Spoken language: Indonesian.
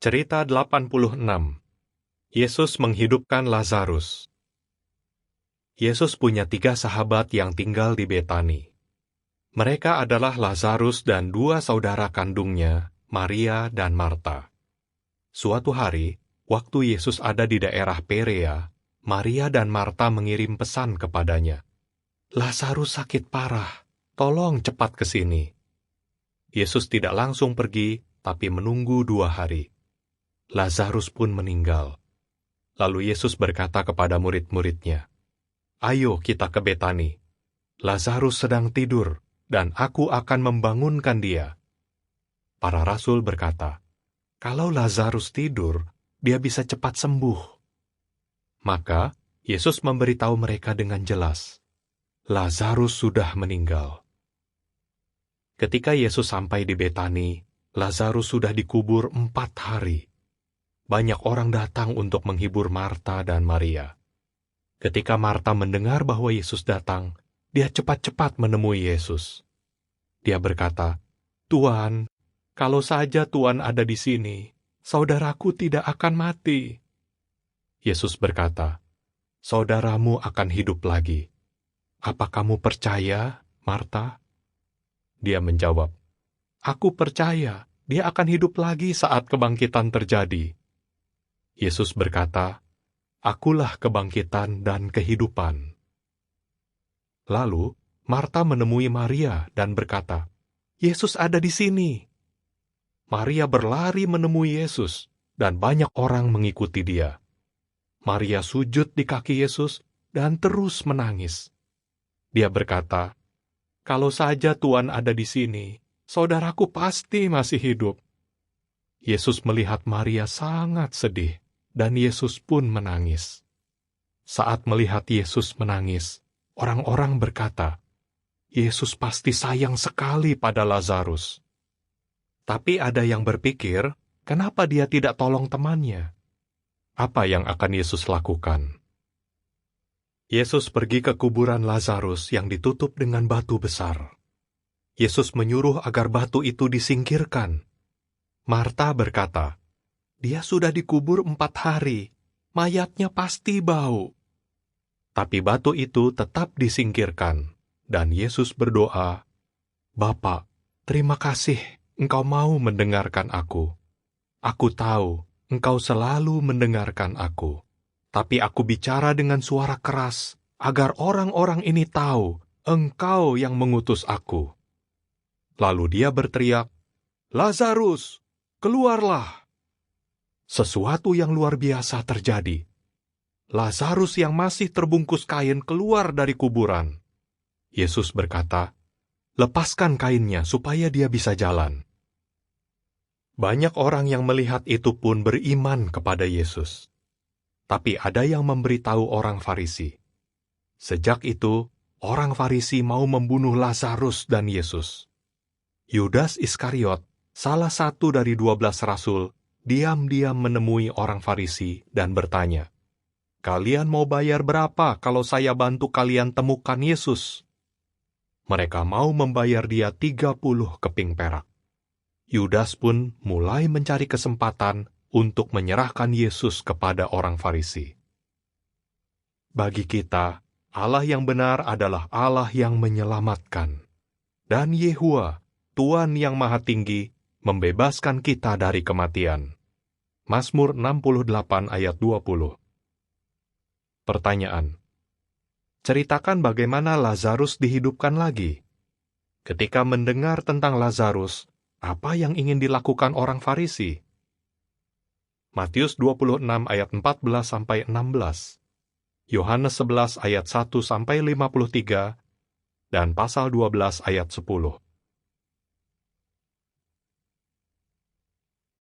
Cerita 86. Yesus menghidupkan Lazarus. Yesus punya 3 sahabat yang tinggal di Betani. Mereka adalah Lazarus dan 2 saudara kandungnya, Maria dan Marta. Suatu hari, waktu Yesus ada di daerah Perea, Maria dan Marta mengirim pesan kepadanya. "Lazarus sakit parah, tolong cepat ke sini." Yesus tidak langsung pergi, tapi menunggu 2 hari. Lazarus pun meninggal. Lalu Yesus berkata kepada murid-muridnya, "Ayo kita ke Betani. Lazarus sedang tidur, dan aku akan membangunkan dia." Para rasul berkata, "Kalau Lazarus tidur, dia bisa cepat sembuh." Maka Yesus memberitahu mereka dengan jelas, Lazarus sudah meninggal. Ketika Yesus sampai di Betani, Lazarus sudah dikubur 4 hari. Banyak orang datang untuk menghibur Marta dan Maria. Ketika Marta mendengar bahwa Yesus datang, dia cepat-cepat menemui Yesus. Dia berkata, "Tuan, kalau saja Tuan ada di sini, saudaraku tidak akan mati." Yesus berkata, "Saudaramu akan hidup lagi. Apa kamu percaya, Marta?" Dia menjawab, "Aku percaya dia akan hidup lagi saat kebangkitan terjadi." Yesus berkata, "Akulah kebangkitan dan kehidupan." Lalu, Marta menemui Maria dan berkata, "Yesus ada di sini." Maria berlari menemui Yesus, dan banyak orang mengikuti dia. Maria sujud di kaki Yesus dan terus menangis. Dia berkata, "Kalau saja Tuhan ada di sini, saudaraku pasti masih hidup." Yesus melihat Maria sangat sedih, dan Yesus pun menangis. Saat melihat Yesus menangis, orang-orang berkata, "Yesus pasti sayang sekali pada Lazarus." Tapi ada yang berpikir, kenapa dia tidak tolong temannya? Apa yang akan Yesus lakukan? Yesus pergi ke kuburan Lazarus yang ditutup dengan batu besar. Yesus menyuruh agar batu itu disingkirkan. Marta berkata, "Dia sudah dikubur 4 hari, mayatnya pasti bau." Tapi batu itu tetap disingkirkan, dan Yesus berdoa, "Bapa, terima kasih Engkau mau mendengarkan aku. Aku tahu Engkau selalu mendengarkan aku, tapi aku bicara dengan suara keras, agar orang-orang ini tahu Engkau yang mengutus aku." Lalu dia berteriak, "Lazarus, keluarlah!" Sesuatu yang luar biasa terjadi. Lazarus yang masih terbungkus kain keluar dari kuburan. Yesus berkata, "Lepaskan kainnya supaya dia bisa jalan." Banyak orang yang melihat itu pun beriman kepada Yesus. Tapi ada yang memberitahu orang Farisi. Sejak itu, orang Farisi mau membunuh Lazarus dan Yesus. Yudas Iskariot, salah satu dari 12 rasul, diam-diam menemui orang Farisi dan bertanya, "Kalian mau bayar berapa kalau saya bantu kalian temukan Yesus?" Mereka mau membayar dia 30 keping perak. Yudas pun mulai mencari kesempatan untuk menyerahkan Yesus kepada orang Farisi. Bagi kita, Allah yang benar adalah Allah yang menyelamatkan. Dan Yehua, Tuhan yang Maha Tinggi, membebaskan kita dari kematian. Mazmur 68 ayat 20. Pertanyaan: ceritakan bagaimana Lazarus dihidupkan lagi. Ketika mendengar tentang Lazarus, apa yang ingin dilakukan orang Farisi? Matius 26 ayat 14-16, Yohanes 11 ayat 1-53, dan pasal 12 ayat 10.